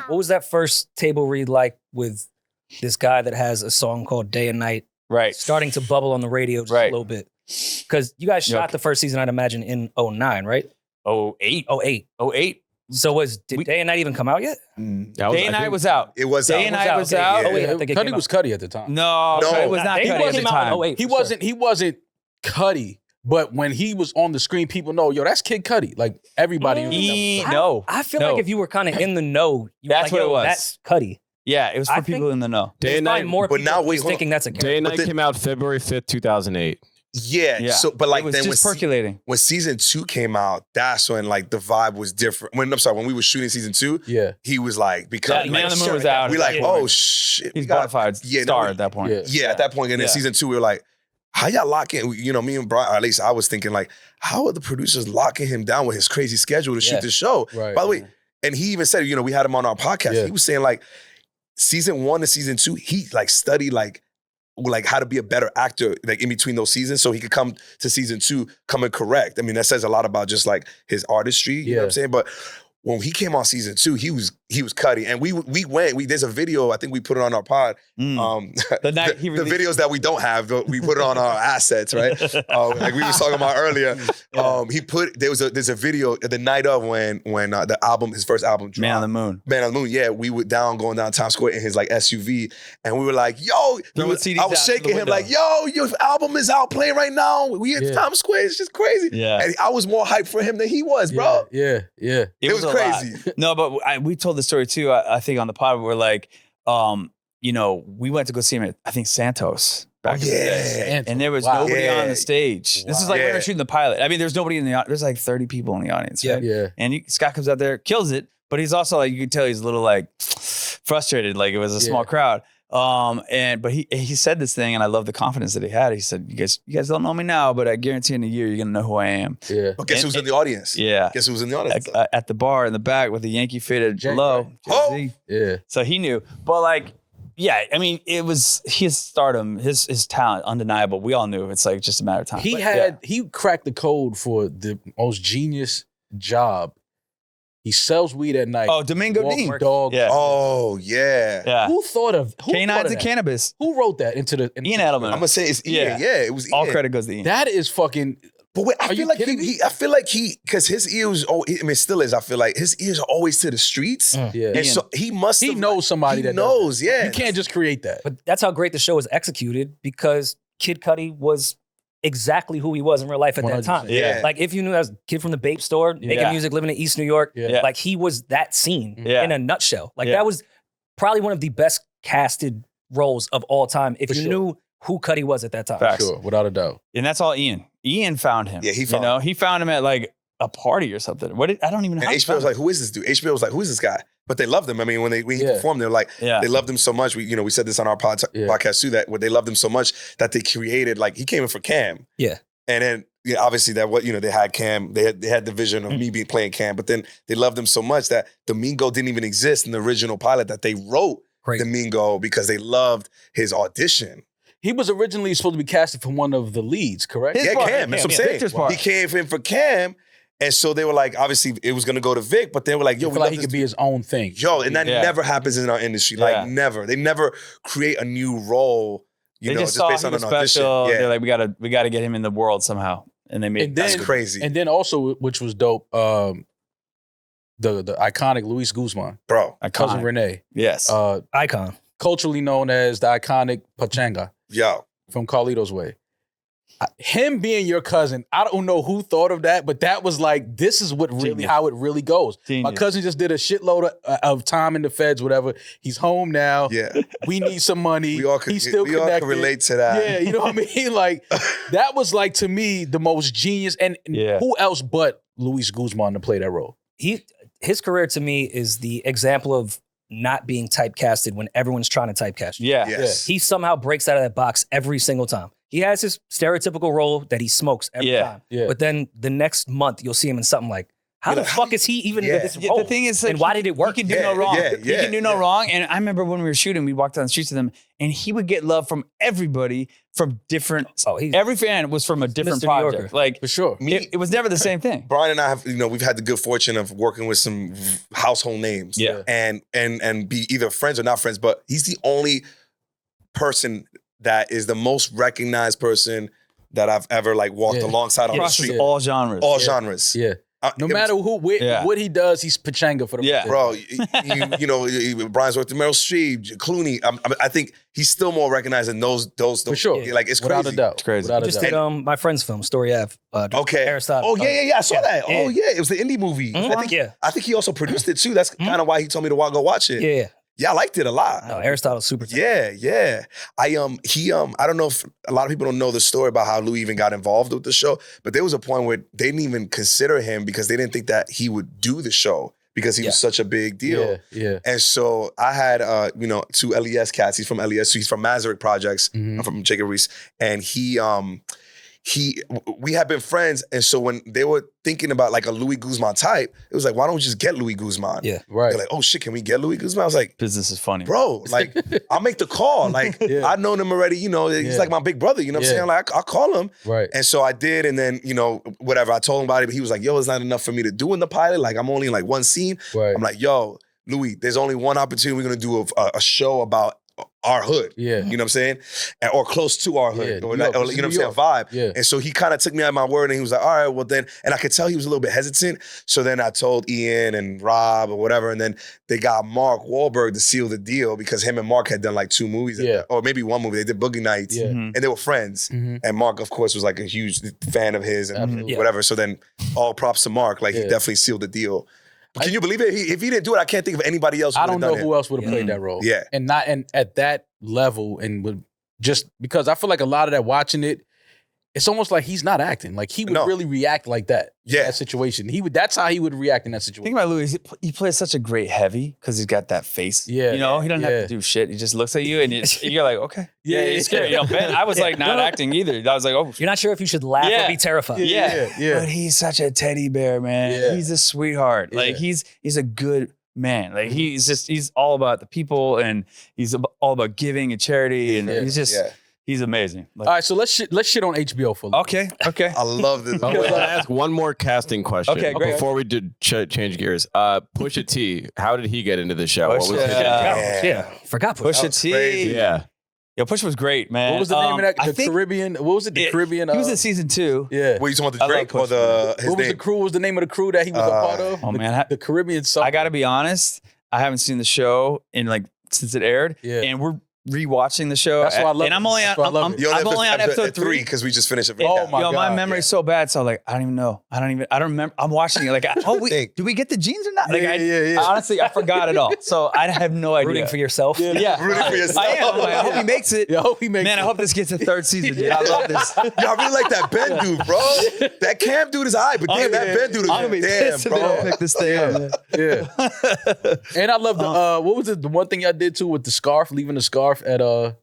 What was that first table read like with this guy that has a song called Day and Night? Right. Starting to bubble on the radio just a little bit. Because you guys shot the first season, I'd imagine, in 09, right? 08. 08. So did Day and Night even come out yet? Day and Night was out. It was Day and Night was out. Cudi was Cudi at the time. No, it was not Cudi at the time. He wasn't Cudi. But when he was on the screen, people know, yo, that's Kid Cudi. Like, everybody. I feel like if you were kind of in the know, that's what it was. That's Cudi. Yeah, it was for people in the know. Day and Night. More but now wait, thinking that's a character. Day and Night came out February 5th, 2008. Yeah. So, but like it was then just percolating. When season 2 came out, that's when like the vibe was different. When we were shooting season 2, he was like because Man on the Moon was out. We like, oh shit, he's bona fide star at that point. Yeah, at that point, and then season 2, we were like, how y'all locking? You know, me and Brian, or at least I was thinking like, how are the producers locking him down with his crazy schedule to shoot this show? Right. By the way, and he even said, you know, we had him on our podcast. He was saying like, season 1 to season 2, he like studied like how to be a better actor like in between those seasons so he could come to season 2 coming correct. I mean, that says a lot about just like his artistry, you know what I'm saying? But when he came on season 2, he was Cudi. And we went, there's a video, I think we put it on our pod. The night he released. The videos that we don't have, we put it on our assets, right? Like we were talking about earlier. There's a video the night of when the album, his first album dropped. Man on the Moon. Man on the Moon, yeah. We were going down Times Square in his like SUV and we were like, yo, I was shaking him like, yo, your album is out playing right now. We in Times Square, it's just crazy. Yeah. And I was more hyped for him than he was, bro. Yeah. It was crazy. No, but we told the story too, I think on the pod, we're like, you know, we went to go see him at, I think, Santos. Back in the day. And there was nobody on the stage. This is like when we were shooting the pilot. I mean, there's nobody in the audience. There's like 30 people in the audience. Right? Yeah. And Scott comes out there, kills it, but he's also like, you can tell he's a little like frustrated, like it was a small crowd. But he said this thing, and I love the confidence that he had. He said, "You guys don't know me now, but I guarantee in a year you're gonna know who I am." Yeah. But guess who's in the audience? Yeah. Guess who's in the audience? At the bar in the back with the Yankee faded below. Yeah. So he knew, but like, yeah, I mean, it was his stardom, his talent, undeniable. We all knew. It's like just a matter of time. He cracked the code for the most genius job. He sells weed at night. Oh, Domingo Dean. Dog. Yeah. Oh, yeah. Who thought of Canines and Cannabis? Who wrote that into the Ian Edelman. I'm gonna say it's Ian. Yeah, it was Ian. All credit goes to Ian. That is fucking. But wait, I feel like he, because his ears, it still is. I feel like his ears are always to the streets. Yeah. And so he knows somebody that knows. Yeah, you can't just create that. But that's how great the show was executed because Kid Cudi was exactly who he was in real life at that time. Yeah. Like if you knew as a kid from the Bape store, making music, living in East New York, like he was that scene in a nutshell. Like that was probably one of the best casted roles of all time if you knew who Cudi was at that time. Facts. Sure, without a doubt. And that's all Ian. Ian found him. Yeah, he found him. He found him at like a party or something. I don't even know. And HBO was like, who is this dude? HBO was like, who is this guy? But they loved him. I mean, when he performed, they were like, they loved him so much. We said this on our podcast too, that they loved him so much that they created, like, he came in for Cam. Yeah. And then obviously they had Cam, they had the vision of me playing Cam, but then they loved him so much that Domingo didn't even exist in the original pilot, that they wrote Domingo because they loved his audition. He was originally supposed to be casted for one of the leads, correct? Cam. That's what I'm saying. He came in for Cam. And so they were like, obviously it was gonna go to Vic, but they were like, yo, I feel like he could be his own thing. Yo, and that never happens in our industry. Like never. They never create a new role, they just based on an audition. Yeah. They're like, we gotta get him in the world somehow. And they made that's crazy. And then also, which was dope, the iconic Luis Guzman. Bro. Cousin Renee. Yes. Icon. Culturally known as the iconic Pachanga. Yo. From Carlito's Way. Him being your cousin, I don't know who thought of that, but that was like, this is what really how it really goes. Genius. My cousin just did a shitload of time in the feds, whatever. He's home now. Yeah, we need some money. We all can relate to that. Yeah, you know what I mean? Like, that was like, to me, the most genius. And who else but Luis Guzman to play that role? His career to me is the example of not being typecasted when everyone's trying to typecast you. Yeah. Yes. He somehow breaks out of that box every single time. He has his stereotypical role that he smokes every time. Yeah. But then the next month, you'll see him in something like How the fuck is he even in this role? The thing is, like, and why did it work? He can do no wrong. He can do no wrong. And I remember when we were shooting, we walked down the streets with him, and he would get love from everybody from different. Every fan was from a different project. Like, for sure. It was never the same thing. Brian and I have, we've had the good fortune of working with some household names. Yeah. And be either friends or not friends, but he's the only person that is the most recognized person that I've ever like walked alongside on the street. All genres. All genres. Yeah. No matter what he does, he's pachanga for the bro. Brian's worked with Meryl Streep, Clooney. I think he's still more recognized than those. For sure, like it's without crazy. a doubt. It's crazy. He just did my friend's film, Story Ave. Aristotle. Oh yeah. I saw that. Oh yeah, it was the indie movie. I think he also produced it too. That's kind of why he told me to go watch it. Yeah, I liked it a lot. No, Aristotle's super tough. Yeah. I don't know if a lot of people don't know the story about how Louis even got involved with the show, but there was a point where they didn't even consider him because they didn't think that he would do the show because he was such a big deal. Yeah. And so I had two LES cats. He's from LES, so he's from Mazarick Projects. I'm from Jacob Reese, and we had been friends, and so when they were thinking about like a Louis Guzman type, it was like, why don't we just get Louis Guzman? Yeah, right. They're like, oh shit, can we get Louis Guzman? I was like, business is funny, bro. Like, I'll make the call. Like, I've known him already. He's like my big brother. You know what I'm saying? Like, I'll call him. Right. And so I did, and then whatever. I told him about it, but he was like, yo, it's not enough for me to do in the pilot. Like, I'm only in like one scene. Right. I'm like, yo, Louis, there's only one opportunity. We're gonna do a show about our hood. Yeah. You know what I'm saying? Or close to our hood. Yeah, Or, you know what I'm saying? Vibe. Yeah. And so he kind of took me at my word and he was like, all right, well then, and I could tell he was a little bit hesitant. So then I told Ian and Rob or whatever, and then they got Mark Wahlberg to seal the deal because him and Mark had done like 2 movies. Or maybe 1 movie. They did Boogie Nights. Yeah. And they were friends. And Mark, of course, was like a huge fan of his and Absolutely. whatever. So then all props to Mark. Like he definitely sealed the deal. But can you believe it? If he didn't do it, I can't think of anybody else who I don't know done who it. else would have played that role. Yeah. And at that level, and would just because I feel like a lot of that watching it, it's almost like he's not acting. Like he would really react like that. In that situation. That's how he would react in that situation. Think about Louis. He plays such a great heavy because he's got that face. Yeah. He doesn't have to do shit. He just looks at you and you're like, okay. He's scary. Ben, I was like not acting either. I was like, oh. You're not sure if you should laugh or be terrified. Yeah. But he's such a teddy bear, man. Yeah. He's a sweetheart. Like he's a good man. Like he's all about the people and he's all about giving and charity and he's just he's amazing. Like, all right, so let's shit on HBO for a little. Okay. I love this. I want to ask one more casting question before we change gears. Pusha T, how did he get into the show? What was Forgot Pusha T. Crazy. Yeah, Pusha was great, man. What was the name of that? The Caribbean. What was it? The Caribbean. He was in season 2. Yeah. What, you talking about the Drake or the his What was name? the crew? What was the name of the crew that he was a part of? Oh man, the Caribbean song. I gotta be honest. I haven't seen the show in since it aired, and we're rewatching the show. That's why I love it. And I'm only on. I'm only on episode 3 because we just finished it. Oh my God. My memory's so bad. So like, I don't even know. I don't remember. I'm watching it. Like, do we get the jeans or not? Like, honestly, I forgot it all. So I have no idea. Rooting for yourself. Yeah. Rooting for yourself. I am. I hope he makes it. I hope he makes it. Man, I hope this gets a 3rd season. Dude. I love this. Yo, I really like that Ben dude, bro. That Cam dude is high, but damn, that Ben dude is damn, bro. Pick this thing up. Yeah. And I love the what was it? The one thing y'all did too with the scarf, leaving the scarf at what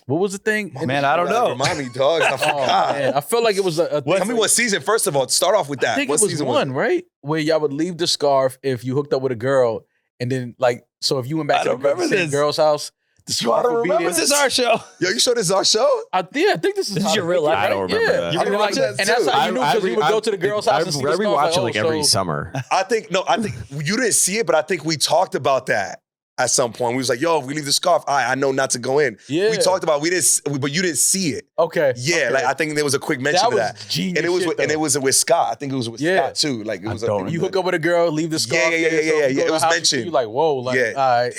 was the thing? Man, I don't know. Remind me, dog. I forgot. Man, I felt like it was a Tell me what season. First of all, start off with that. I think what it was season one, right? Where y'all would leave the scarf if you hooked up with a girl, and then so if you went back to the girl's house, the scarf would be there. Is this our show? Yo, you sure this is our show? I think this is your real life. I don't remember that. I rewatched that and that's too. how you knew because you would go to the girl's house and see the scarf. rewatch it like every summer. I think you didn't see it, but I think we talked about that at some point. We was like, yo, if we leave the scarf, I know not to go in. Yeah. We talked about but you didn't see it. Okay. Yeah, okay. like I think there was a quick mention of that. Genius and it was shit, and it was with Scott. I think it was with Scott too. Like it was you hook up with a girl, leave the scarf. Yeah. It was mentioned. You like, whoa, like, all right.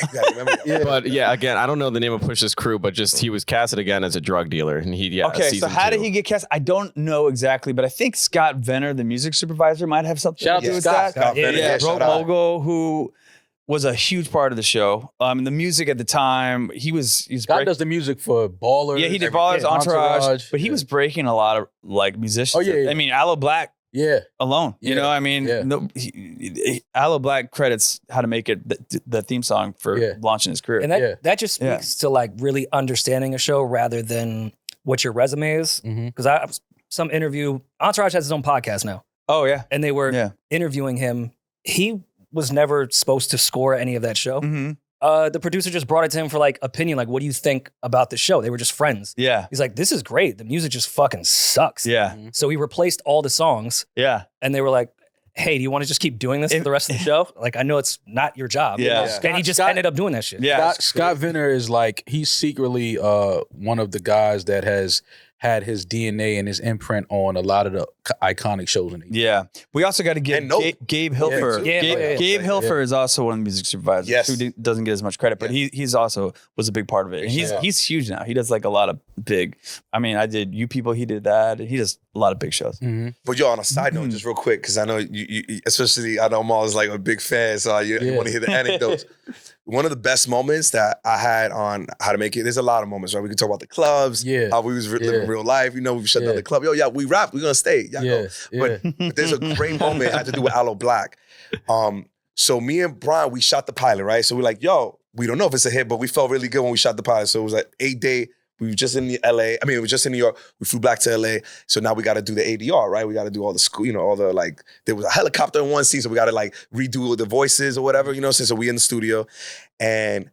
Yeah. But yeah, again, I don't know the name of Push's crew, but just he was casted again as a drug dealer, and Okay, so how did he get cast? I don't know exactly, but I think Scott Venner, the music supervisor, might have something Shout out to do to with Scott. that. Venner, Rogue Mogul, who was a huge part of the show. The music at the time, he's Scott does the music for Ballers. Yeah, he did Ballers, Entourage, but he was breaking a lot of like musicians. Oh, yeah. I mean, Aloe Black alone. You know, I mean, Aloe Black credits How to Make It the theme song for launching his career. And that just speaks to like really understanding a show rather than what your resume is. Because some interview, Entourage has his own podcast now. Oh yeah. And they were interviewing him. He was never supposed to score any of that show. Mm-hmm. The producer just brought it to him for like opinion, like, what do you think about the show? They were just friends. Yeah. He's like, this is great. The music just fucking sucks. Yeah. So he replaced all the songs. Yeah. And they were like, hey, do you want to just keep doing this for the rest of the show? Like, I know it's not your job. Yeah. And he just ended up doing that shit. Yeah. Scott Venner is like, he's secretly one of the guys that has had his DNA and his imprint on a lot of the iconic shows in the Yeah. We also got to give Gabe Hilfer. Gabe Hilfer is also one of the music supervisors who doesn't get as much credit, but he's also was a big part of it. And he's huge now. He does like a lot of big, I mean, I did You People, he did that. He does a lot of big shows. Mm-hmm. But yo, on a side note, just real quick, because I know you especially, I know Maul is like a big fan, so you want to hear the anecdotes. One of the best moments that I had on How to Make It, there's a lot of moments, right? We could talk about the clubs, how we was living real life. You know, we shut down the club. Yo, we rap, we're going to stay. Y'all go. But there's a great moment I had to do with Aloe Black. So me and Brian, we shot the pilot, right? So we're like, yo, we don't know if it's a hit, but we felt really good when we shot the pilot. So it was like 8-day. We were just in we were just in New York. We flew back to LA. So now we got to do the ADR, right? We got to do all the school, all the like, there was a helicopter in one scene. So we got to like redo the voices or whatever, so we in the studio. And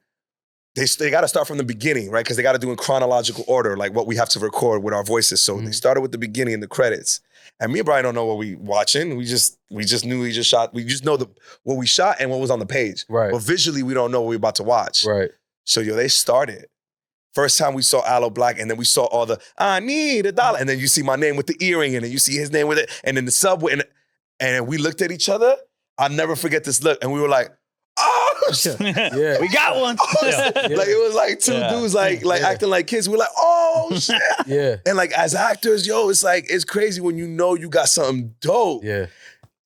they got to start from the beginning, right? Because they got to do in chronological order, like what we have to record with our voices. So they started with the beginning and the credits. And me and Brian don't know what we watching. We just knew we just shot. We just know what we shot and what was on the page. Right. But visually, we don't know what we're about to watch. Right. So they started. First time we saw Aloe Black, and then we saw all the I need $1, and then you see my name with the earring, and then you see his name with it, and then the subway, and we looked at each other. I'll never forget this look, and we were like, oh, yeah, we got one. Like it was like two dudes like acting like kids. We're like, oh shit. Yeah. And like as actors, it's like it's crazy when you got something dope. Yeah.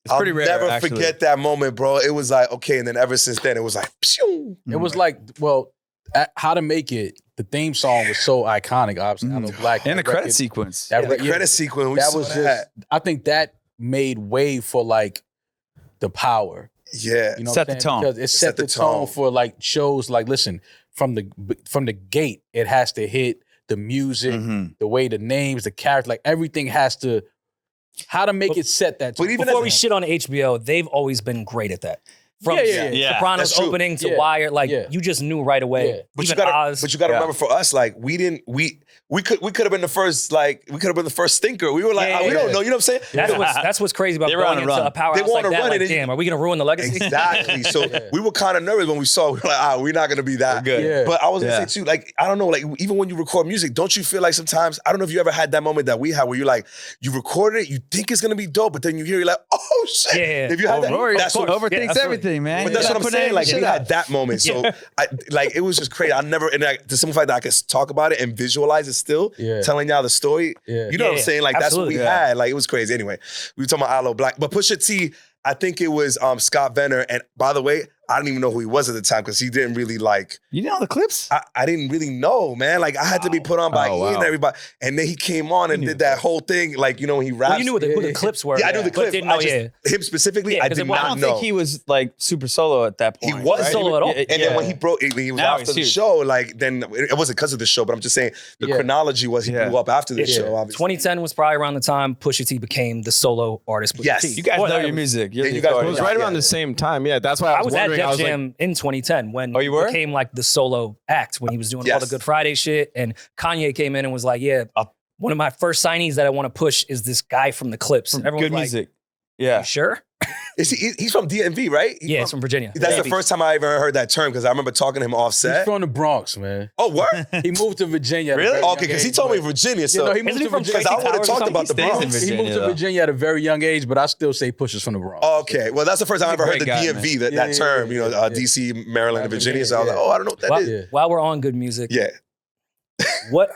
It's pretty rare. I'll never forget that moment, bro. It was like, okay, and then ever since then, it was like, pshoo. It was like, How to Make It. The theme song was so iconic. Obviously, Aloe Black and the credit sequence. The credit sequence. That was just. I think that made way for like the power. Yeah, set the tone. Because it set the tone for like shows. Like, listen, from the gate, it has to hit the music, the way the names, the character, like everything has to. How to Make It set that tone. But even before we shit on HBO, they've always been great at that. From Sopranos opening to Wire, like you just knew right away. Yeah. But you gotta remember, for us, like we could have been the first, like we could have been the first stinker. We were like, we don't know, you know what I'm saying? That's what's crazy about going into a powerhouse like that. Like, damn, are we gonna ruin the legacy? Exactly. So we were kind of nervous when we saw. We were like, we're not gonna be that good. Yeah. But I was gonna say too, like I don't know, like even when you record music, don't you feel like sometimes, I don't know if you ever had that moment that we had where you're like, you recorded it, you think it's gonna be dope, but then you hear, you're like, oh shit. Yeah. If you had that, Rory, that's what overthinks everything. Man, but that's what I'm saying. Like we had that moment, so it was just crazy. I never, and the simple fact that I could talk about it and visualize it still, telling y'all the story. You know what I'm saying? Like that's what we had. Like it was crazy. Anyway, we were talking about Aloe Black, but Pusha T, I think it was Scott Venner. And by the way, I didn't even know who he was at the time because he didn't really like. You know the clips? I didn't really know, man. Like I had to be put on by Ian and everybody. And then he came on and did that whole thing, like, when he raps. Well, you knew who the clips were. Yeah, I knew the clips. Him specifically, I did not know. I don't think he was like super solo at that point. He wasn't solo at all. And then when he was after the show, like then it wasn't because of the show, but I'm just saying the chronology was he blew up after the show. Obviously. 2010 was probably around the time Pusha T became the solo artist. Yes, you guys know your music. You guys, it was right around the same time. Yeah, that's why I was wondering. I was at Def Jam in 2010 when he became like the solo act when he was doing all the Good Friday shit, and Kanye came in and was like, one of my first signees that I want to push is this guy from the Clips. And everyone Good was music. Like, yeah. Sure? He's from DMV, right? He's from Virginia. That's the first time I ever heard that term because I remember talking to him offset. He's from the Bronx, man. Oh, word? He moved to Virginia. Really? Okay, because he told me Virginia. So he moved to Virginia. Because I would have talked about the Bronx. He moved to Virginia at a very young age, but I still say Pusha's from the Bronx. Okay, well, that's the first time I ever heard the DMV, that term, DC, Maryland, and Virginia. So I was like, I don't know what that is. While we're on good music, what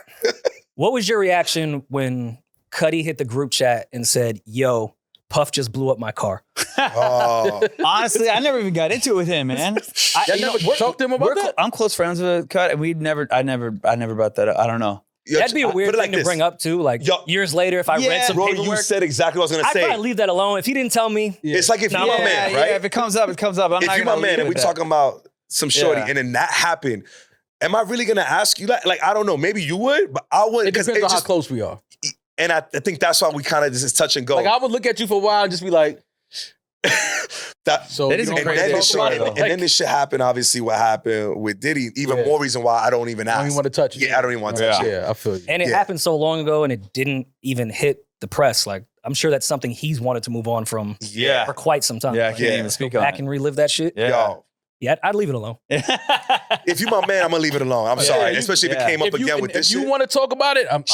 was your reaction when Cudi hit the group chat and said, yo, Puff just blew up my car? Honestly, I never even got into it with him, man. I never talked to him about that. I'm close friends with Cudi, and I never brought that up. I don't know. That'd be a weird thing to bring up too. Like years later, if I read some paperwork, you said exactly what I was gonna say. I'd probably leave that alone. If he didn't tell me, it's like if you're my man, right? Yeah, if it comes up, it comes up. If you're my man and we're talking about some shorty, and then that happened, am I really gonna ask you that? Like I don't know. Maybe you would, but I wouldn't. It depends on how close we are. And I think that's why we kind of just touch and go. Like I would look at you for a while and just be like, that is crazy. And then this shit happened, obviously, what happened with Diddy. Even more reason why I don't even ask. I don't even want to touch it. Yeah, I don't even want to touch it. Yeah, I feel you. And it happened so long ago and it didn't even hit the press. Like, I'm sure that's something he's wanted to move on from for quite some time. Yeah, I can't even speak on it. Back and relive that shit. Yeah, I'd leave it alone. If you my man, I'm gonna leave it alone. I'm sorry, especially if it came up again with this shit. If you want to talk about it, I'm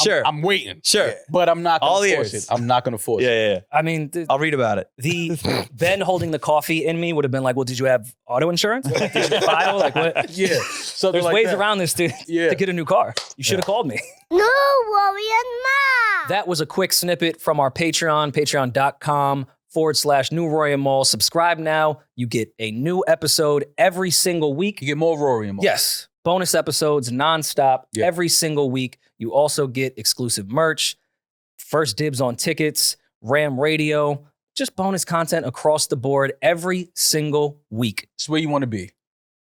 waiting. Sure. But I'm not going to force it. I'm not going to force it. Yeah. I mean, I'll read about it. The Ben holding the coffee in me would have been like, well, did you have auto insurance? Like, did you file? Like, what? Yeah. So there's ways around this to get a new car. You should have called me. No, Rory and Ma. That was a quick snippet from our Patreon, patreon.com/New Rory and Mal. Subscribe now. You get a new episode every single week. You get more Rory and Mal. Yes. Bonus episodes nonstop every single week. You also get exclusive merch, first dibs on tickets, Ram Radio, just bonus content across the board every single week. It's where you want to be.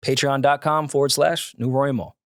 Patreon.com/New Rory and Mal.